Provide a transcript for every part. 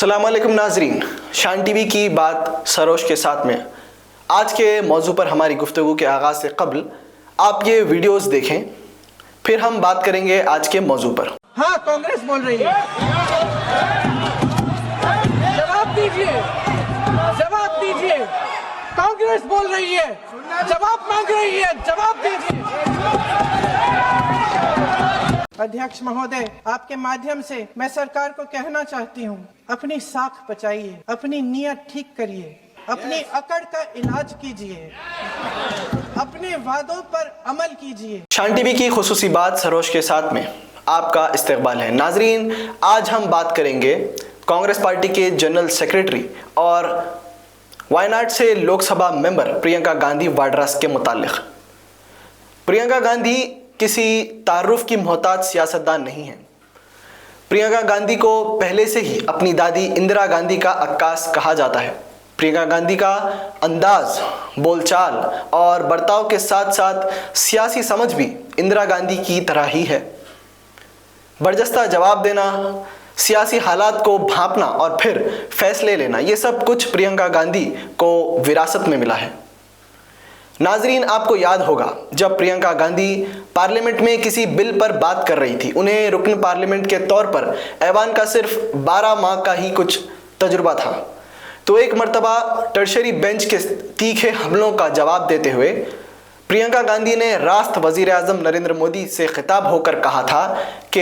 अस्सलाम वालेकुम नाजरीन, शान टीवी की बात सरोज के साथ में। आज के मौजू पर हमारी गुफ्तगू के आगाज़ से कबल आप ये वीडियोस देखें, फिर हम बात करेंगे आज के मौजू पर। हाँ, कांग्रेस बोल रही है, जवाब दीजिए, जवाब दीजिए। कांग्रेस बोल रही है, जवाब मांग रही है, जवाब दीजिए। अध्यक्ष महोदय, आपके माध्यम से मैं सरकार को कहना चाहती हूँ, अपनी साख बचाइए, अपनी नीयत ठीक करिए, अपनी अकड़ का इलाज कीजिए, अपने वादों पर अमल कीजिए। शान टीवी की खुसूसी बात सरोज के साथ में आपका इस्तकबाल है। नाजरीन, आज हम बात करेंगे कांग्रेस पार्टी के जनरल सेक्रेटरी और वायनाड से लोकसभा मेंबर प्रियंका गांधी वाड्रास के मुतालिक। प्रियंका गांधी किसी तारुफ की मोहताज सियासतदान नहीं है। प्रियंका गांधी को पहले से ही अपनी दादी इंदिरा गांधी का अक्कास कहा जाता है। प्रियंका गांधी का अंदाज, बोलचाल और बर्ताव के साथ साथ सियासी समझ भी इंदिरा गांधी की तरह ही है। बर्जस्ता जवाब देना, सियासी हालात को भांपना और फिर फैसले लेना, ये सब कुछ प्रियंका गांधी को विरासत में मिला है। नाजरीन, आपको याद होगा जब प्रियंका गांधी पार्लियामेंट में किसी बिल पर बात कर रही थी, उन्हें रुकन पार्लियामेंट के तौर पर ऐवान का सिर्फ 12 माह का ही कुछ तजुर्बा था, तो एक मर्तबा टर्शरी बेंच के तीखे हमलों का जवाब देते हुए प्रियंका गांधी ने रास्त वजीर आज़म नरेंद्र मोदी से खिताब होकर कहा था कि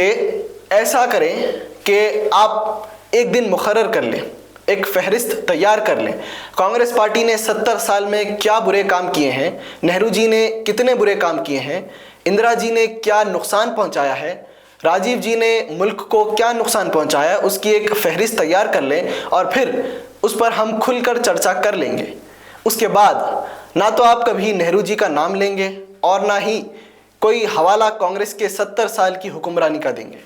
ऐसा करें कि आप एक दिन मुकर्रर कर लें, एक फहरिस्त तैयार कर लें। कांग्रेस पार्टी ने 70 साल में क्या बुरे काम किए हैं, नेहरू जी ने कितने बुरे काम किए हैं, इंदिरा जी ने क्या नुकसान पहुंचाया है, राजीव जी ने मुल्क को क्या नुकसान पहुंचाया, उसकी एक फहरिस्त तैयार कर लें और फिर उस पर हम खुलकर चर्चा कर लेंगे। उसके बाद ना तो आप कभी नेहरू जी का नाम लेंगे और ना ही कोई हवाला कांग्रेस के 70 साल की हुक्मरानी का देंगे।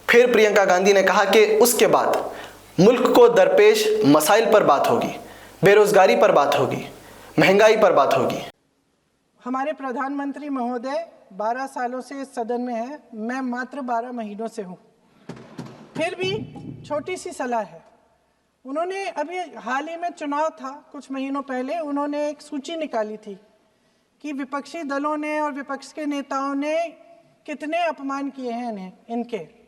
फिर प्रियंका गांधी ने कहा कि उसके बाद मुल्क को दरपेश मसाइल पर बात होगी, बेरोजगारी पर बात होगी, महंगाई पर बात होगी। हमारे प्रधानमंत्री महोदय 12 सालों से इस सदन में हैं, मैं मात्र 12 महीनों से हूँ। फिर भी छोटी सी सलाह है। उन्होंने अभी हाल ही में चुनाव था, कुछ महीनों पहले उन्होंने एक सूची निकाली थी कि विपक्षी दलों ने और विपक्ष के नेताओं ने कितने अपमान किए हैं इनके,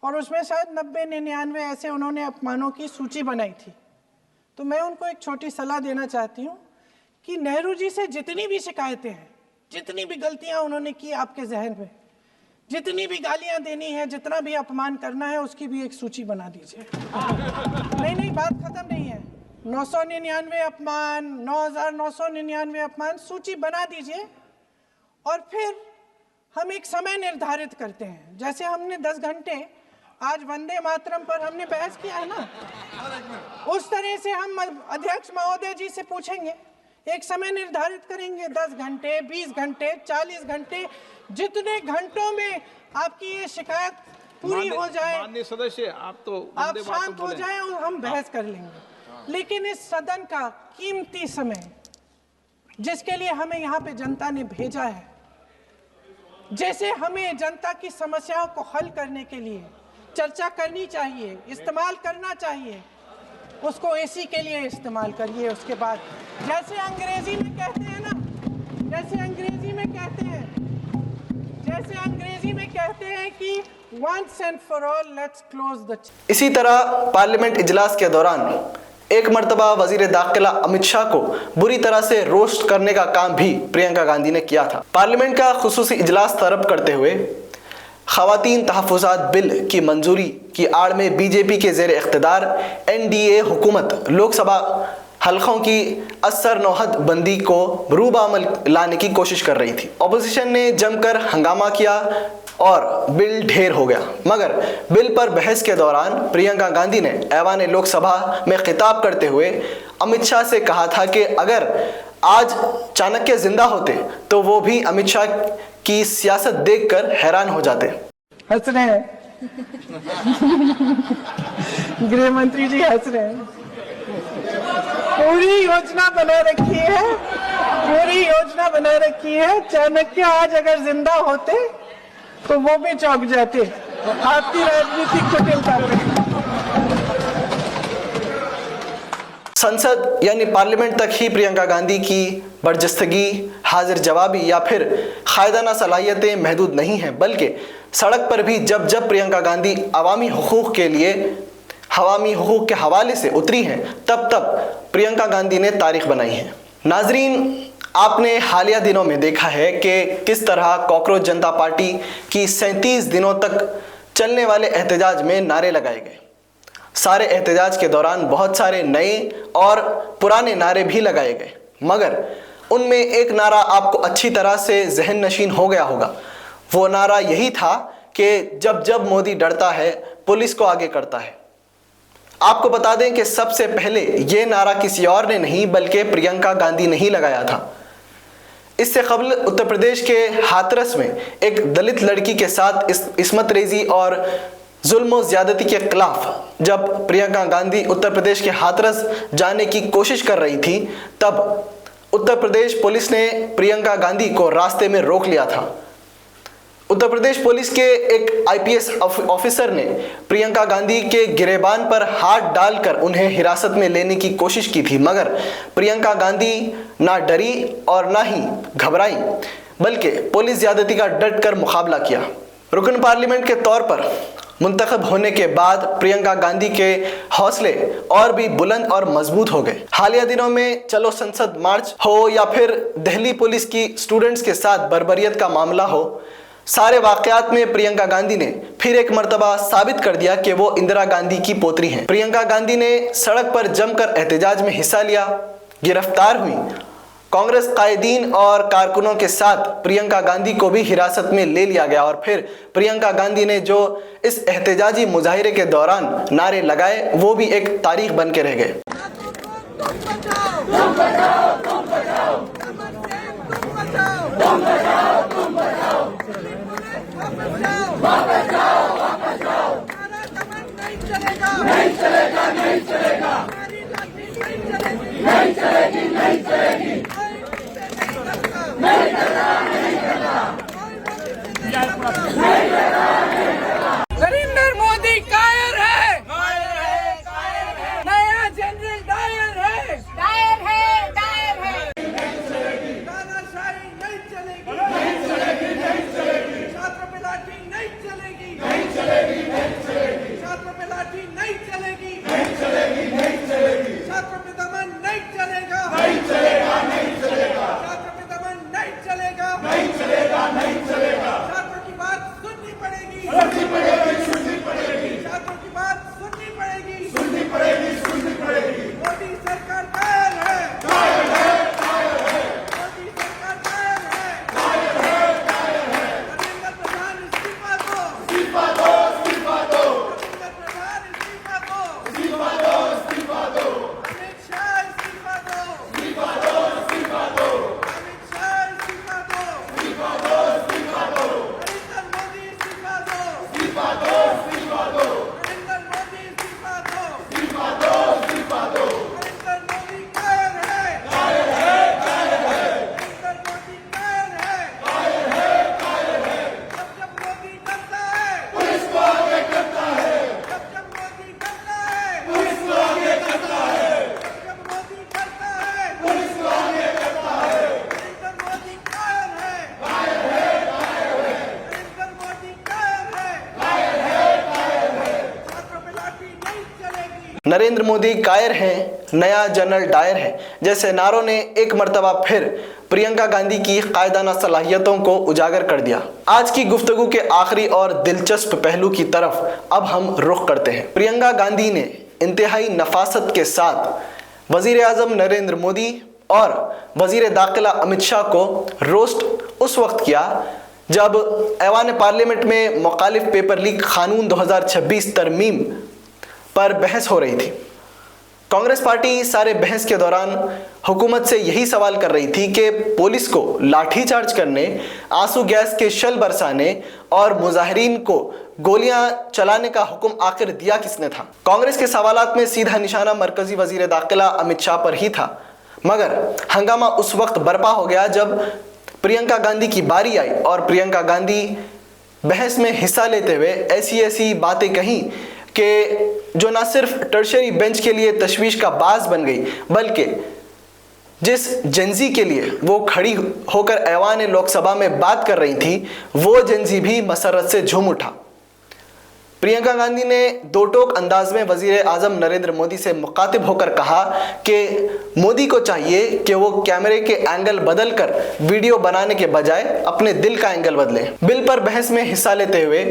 और उसमें शायद 90-99 ऐसे उन्होंने अपमानों की सूची बनाई थी। तो मैं उनको एक छोटी सलाह देना चाहती हूँ कि नेहरू जी से जितनी भी शिकायतें हैं, जितनी भी गलतियाँ उन्होंने की आपके जहन में, जितनी भी गालियाँ देनी है, जितना भी अपमान करना है, उसकी भी एक सूची बना दीजिए। नहीं, बात खत्म नहीं है। 999 अपमान, 9999 अपमान, सूची बना दीजिए और फिर हम एक समय निर्धारित करते हैं। जैसे हमने 10 घंटे आज वंदे मातरम पर हमने बहस किया है ना, उस तरह से हम अध्यक्ष महोदय जी से पूछेंगे, एक समय निर्धारित करेंगे, 10 घंटे, 20 घंटे, 40 घंटे, जितने घंटों में आपकी ये शिकायत पूरी हो जाए, माननीय सदस्य आप शांत हो जाए और हम बहस कर लेंगे। लेकिन इस सदन का कीमती समय, जिसके लिए हमें यहाँ पे जनता ने भेजा है, जैसे हमें जनता की समस्याओं को हल करने के लिए चर्चा करनी चाहिए, इस्तेमाल करना चाहिए, उसको एसी के लिए इस्तेमाल करिए। उसके बाद जैसे अंग्रेजी में कहते हैं ना, जैसे अंग्रेजी में कहते हैं कि once and for all let's close the। इसी तरह पार्लियामेंट इजलास के दौरान एक मर्तबा वजीर दाखिला अमित शाह को बुरी तरह से रोस्ट करने का काम भी प्रियंका गांधी ने किया था। पार्लियामेंट का खुसूसी इजलास तलब करते हुए खवातीन तहफ़्फ़ुज़ात बिल की मंजूरी की आड़ में बीजेपी के ज़ेर इख्तिदार एनडीए हुकूमत लोकसभा हलकों की असर नौहद बंदी को रूबामल लाने की कोशिश कर रही थी। अपोजिशन ने जमकर हंगामा किया और बिल ढेर हो गया, मगर बिल पर बहस के दौरान प्रियंका गांधी ने ऐवान लोकसभा में खिताब करते हुए अमित शाह से कहा था कि अगर आज चाणक्य जिंदा होते तो वो भी अमित शाह की सियासत देखकर हैरान हो जाते। हंस रहे हैं गृह मंत्री जी, हंस रहे हैं। पूरी योजना बना रखी है, चाणक्य आज अगर जिंदा होते तो वो भी चौंक जाते। आपकी राजनीतिक कुटिलता पे संसद यानी पार्लियामेंट तक ही प्रियंका गांधी की बर्जस्तगी, हाजिर जवाबी या फिर कायदाना सलाहियतें महदूद नहीं हैं, बल्कि सड़क पर भी जब जब प्रियंका गांधी अवामी हुकूक के लिए हवामी हुकूक के हवाले से उतरी हैं, तब तब प्रियंका गांधी ने तारीख बनाई है। नाजरीन, आपने हालिया दिनों में देखा है कि किस तरह कॉकरोच जनता पार्टी की 37 दिनों तक चलने वाले एहतजाज में नारे लगाए गए। सारे एहतजाज के दौरान बहुत सारे नए और पुराने नारे भी लगाए गए, मगर उनमें एक नारा आपको अच्छी तरह से जहन नशीन हो गया होगा। वो नारा यही था कि जब जब मोदी डरता है, पुलिस को आगे करता है। आपको बता दें कि सबसे पहले ये नारा किसी और ने नहीं बल्कि प्रियंका गांधी ने ही लगाया था। इससे कबल उत्तर प्रदेश के हाथरस में एक दलित लड़की के साथ इस्मत रेजी और जुल्म ज़्यादती के खिलाफ जब प्रियंका गांधी उत्तर प्रदेश के हाथरस जाने की कोशिश कर रही थी, तब उत्तर प्रदेश पुलिस ने प्रियंका गांधी को रास्ते में रोक लिया था। उत्तर प्रदेश पुलिस के एक IPS ऑफिसर ने प्रियंका गांधी के गिरेबान पर हाथ डालकर उन्हें हिरासत में लेने की कोशिश की थी, मगर प्रियंका गांधी ना डरी और ना ही घबराई, बल्कि पुलिस ज्यादती का डट कर मुकाबला किया। रुकन पार्लियामेंट के तौर पर मुंतखब होने के बाद प्रियंका गांधी के हौसले और भी बुलंद और मजबूत हो गए। हालिया दिनों में चलो संसद मार्च हो या फिर दिल्ली पुलिस की स्टूडेंट्स के साथ बर्बरियत का मामला हो, सारे वाकयात में प्रियंका गांधी ने फिर एक मर्तबा साबित कर दिया कि वो इंदिरा गांधी की पोत्री हैं। प्रियंका गांधी ने सड़क पर जमकर एहतजाज में हिस्सा लिया, गिरफ्तार हुई। कांग्रेस कायदीन और कारकुनों के साथ प्रियंका गांधी को भी हिरासत में ले लिया गया और फिर प्रियंका गांधी ने जो इस एहतजाजी मुजाहिरे के दौरान नारे लगाए, वो भी एक तारीख बन के रह गए। नरेंद्र मोदी कायर है, नया जनरल डायर है, तानाशाही नहीं चलेगी, छात्र पे लाठी नहीं चलेगी, छात्र पे लाठी नहीं चलेगी, छात्र पे दमन नहीं चलेगा, छात्र पे दमन नहीं चलेगा, छात्रों की बात सुननी पड़ेगी, छात्रों की बात सुननी पड़ेगी। मोदी सरकार कायर है, मोदी सरकार कायर है, नरेंद्र प्रधान इस्तीफा दो, नरेंद्र प्रधान इस्तीफा दो, अमित शाह इस्तीफा दो, अमित शाह इस्तीफा दो, नरेंद्र मोदी इस्तीफा दो, नरेंद्र मोदी इस्तीफा दो, नरेंद्र मोदी कायर है, नरेंद्र मोदी कायर है, जब मोदी डरता है, पुलिस को आगे करता है, जब मोदी डरता है, पुलिस को आगे करता है, जब मोदी डरता है, पुलिस को आगे करता है, नरेंद्र मोदी कायर है, नरेंद्र मोदी कायर है, छात्रों पे लाठी नहीं चलेगी। नरेंद्र मोदी कायर हैं, नया जनरल डायर है जैसे नारों ने एक मर्तबा फिर प्रियंका गांधी की कायदाना सलाहियतों को उजागर कर दिया। आज की गुफ्तगू के आखिरी और दिलचस्प पहलू की तरफ अब हम रुख करते हैं। प्रियंका गांधी ने इंतहाई नफासत के साथ वजीर आजम नरेंद्र मोदी और वजीर दाखिला अमित शाह को रोस्ट उस वक्त किया जब ऐवान पार्लियामेंट में मुखालिफ पेपर लीक कानून 2026 तरमीम पर बहस हो रही थी। कांग्रेस पार्टी सारे बहस के दौरान हुकूमत से यही सवाल कर रही थी कि पुलिस को लाठीचार्ज करने, आंसू गैस के शल बरसाने और मुजाहिरीन को गोलियां चलाने का हुक्म आखिर दिया किसने था। कांग्रेस के सवालात में सीधा निशाना मरकजी वजीर दाखिला अमित शाह पर ही था, मगर हंगामा उस वक्त बर्पा हो गया जब प्रियंका गांधी की बारी आई और प्रियंका गांधी बहस में हिस्सा लेते हुए ऐसी बातें कहीं कि जो ना सिर्फ टर्शियरी बेंच के लिए तशवीश का बाज बन गई, बल्कि जिस जेंजी के लिए वो खड़ी होकर ऐवान लोकसभा में बात कर रही थी, वो जेंजी भी मसरत से झूम उठा। प्रियंका गांधी ने दो टोक अंदाज में वजीर आजम नरेंद्र मोदी से मुखातिब होकर कहा कि मोदी को चाहिए कि वो कैमरे के एंगल बदलकर वीडियो बनाने के बजाय अपने दिल का एंगल बदलें। बिल पर बहस में हिस्सा लेते हुए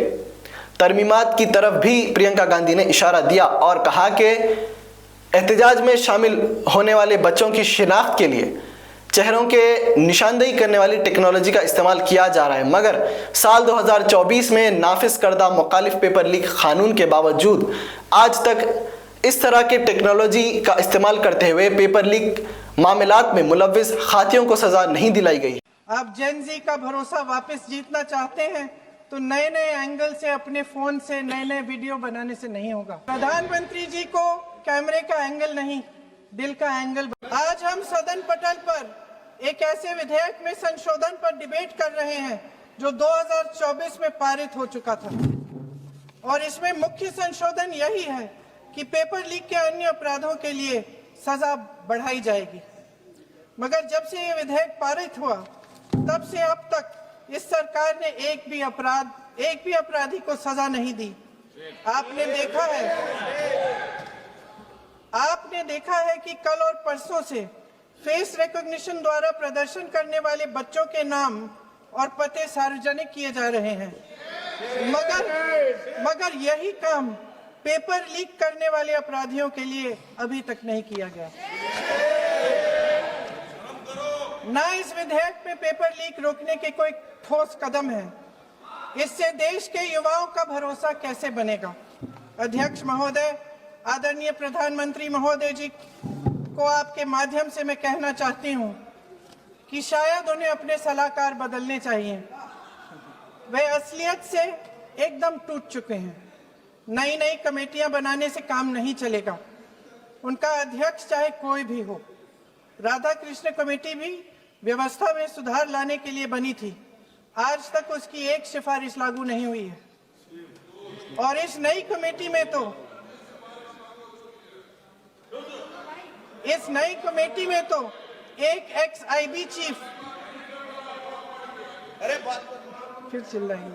तरमीमात की तरफ भी प्रियंका गांधी ने इशारा दिया और कहा कि एहतजाज में शामिल होने वाले बच्चों की शिनाख्त के लिए चेहरों के निशानदेही करने वाली टेक्नोलॉजी का इस्तेमाल किया जा रहा है, मगर साल 2024 में नाफिज करदा मुखालिफ पेपर लीक कानून के बावजूद आज तक इस तरह के टेक्नोलॉजी का इस्तेमाल करते हुए पेपर लीक मामलात में मुलव्विस खातियों को सजा नहीं दिलाई गई। आप जेन जी का भरोसा वापस जीतना चाहते हैं तो नए नए एंगल से अपने फोन से नए नए वीडियो बनाने से नहीं होगा। प्रधानमंत्री जी को कैमरे का एंगल नहीं, दिल का एंगल। आज हम सदन पटल पर एक ऐसे विधेयक में संशोधन पर डिबेट कर रहे हैं जो 2024 में पारित हो चुका था, और इसमें मुख्य संशोधन यही है कि पेपर लीक के अन्य अपराधों के लिए सजा बढ़ाई जाएगी। मगर जब से ये विधेयक पारित हुआ तब से अब तक इस सरकार ने एक भी अपराधी को सजा नहीं दी। आपने देखा है कि कल और परसों से फेस रिकॉग्निशन द्वारा प्रदर्शन करने वाले बच्चों के नाम और पते सार्वजनिक किए जा रहे हैं, मगर यही काम पेपर लीक करने वाले अपराधियों के लिए अभी तक नहीं किया गया। ना इस विधेयक में पेपर लीक रोकने के कोई ठोस कदम है। इससे देश के युवाओं का भरोसा कैसे बनेगा? अध्यक्ष महोदय, आदरणीय प्रधानमंत्री महोदय जी को आपके माध्यम से मैं कहना चाहती हूं कि शायद उन्हें अपने सलाहकार बदलने चाहिए। वे असलियत से एकदम टूट चुके हैं। नई नई कमेटियां बनाने से काम नहीं चलेगा। उनका अध्यक्ष चाहे कोई भी हो। राधा कृष्ण कमेटी भी व्यवस्था में सुधार लाने के लिए बनी थी, आज तक उसकी एक सिफारिश लागू नहीं हुई है। और इस नई कमेटी में तो एक एक्स आईबी चीफ, फिर चिल्ला रही है,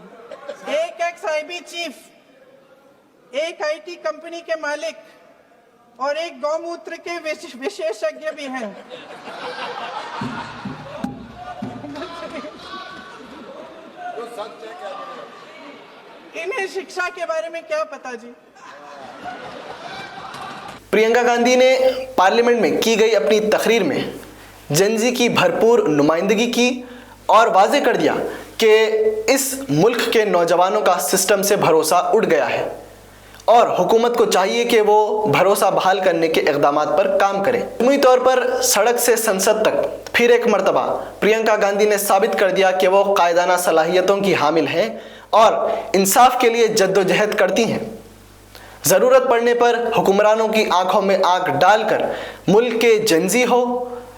एक एक्स आईबी चीफ, एक आईटी कंपनी के मालिक और एक गौमूत्र के विशेषज्ञ भी हैं। इन्हें शिक्षा के बारे में क्या पता जी? प्रियंका गांधी ने पार्लियामेंट में की गई अपनी तकरीर में जेंजी की भरपूर नुमाइंदगी की और वाजे कर दिया कि इस मुल्क के नौजवानों का सिस्टम से भरोसा उठ गया है और हुकूमत को चाहिए कि वो भरोसा बहाल करने के इक़दामात पर काम करे। अमूमी तौर पर सड़क से संसद तक फिर एक मरतबा प्रियंका गांधी ने साबित कर दिया कि वो कायदाना सलाहियतों की हामिल हैं और इंसाफ के लिए जद्दोजहद करती हैं। ज़रूरत पड़ने पर हुक्मरानों की आंखों में आंख डालकर मुल्क के जेंजी हो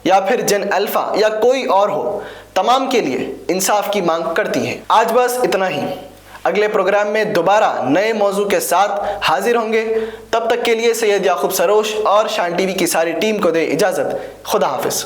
या फिर जेन अल्फा या कोई और हो, तमाम के लिए इंसाफ की मांग करती हैं। आज बस इतना ही। अगले प्रोग्राम में दोबारा नए मौजू के साथ हाजिर होंगे। तब तक के लिए सैयद याकूब सरोश और शान टीवी की सारी टीम को दे इजाज़त। खुदा हाफिज़।